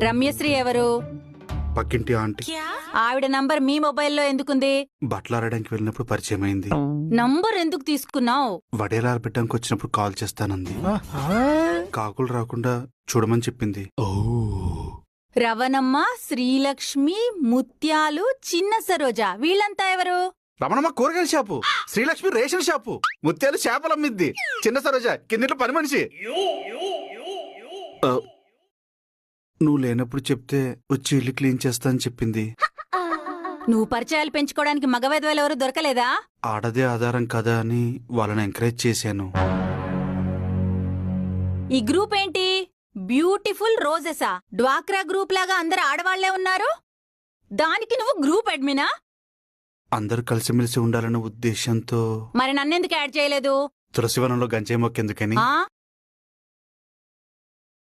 రమ్యశ్రీ ఎవరు? పక్కింటి ఆంటీ. ఆవిడ నంబర్ మీ మొబైల్లో ఎందుకుంది? బట్టలాడడానికి వెళ్ళినప్పుడు పరిచయం అయింది. నంబర్ ఎందుకు తీసుకున్నావు? వడేలాలు పెట్టడానికి వచ్చినప్పుడు కాల్ చేస్తానంది. కాకులు రాకుండా చూడమని చెప్పింది. రవణమ్మ, శ్రీలక్ష్మి, ముత్యాలు, చిన్న సరోజ వీళ్ళంతా ఎవరు? రమణమ్మ కూరగాయల షాపు, శ్రీలక్ష్మి రేషన్ షాపు, ముత్యాలు చేపలు అమ్మిద్ది, చిన్న సరోజ కిందిట్లో పని మనిషి. నువ్వు లేనప్పుడు చెప్తే వచ్చి ఇల్లు క్లీన్ చేస్తా అని చెప్పింది. నువ్వు పరిచయాలు పెంచుకోవడానికి మగవేదవాళ్ళు ఎవరు దొరకలేదా? ఆడదే ఆధారం కదా అని వాళ్ళని ఎంకరేజ్ చేశాను. ఈ గ్రూప్ ఏంటి? బ్యూటిఫుల్ రోజెసా? డ్వాక్రా గ్రూప్ లాగా అందరు ఆడవాళ్లే ఉన్నారు. దానికి నువ్వు గ్రూప్ అడ్మినా? అందరూ కలిసిమెలిసి ఉండాలన్న ఉద్దేశంతో. మరి నన్నెందుకు యాడ్ చేయలేదు? తులసివనంలో గంజాయి మొక్కెందుకని.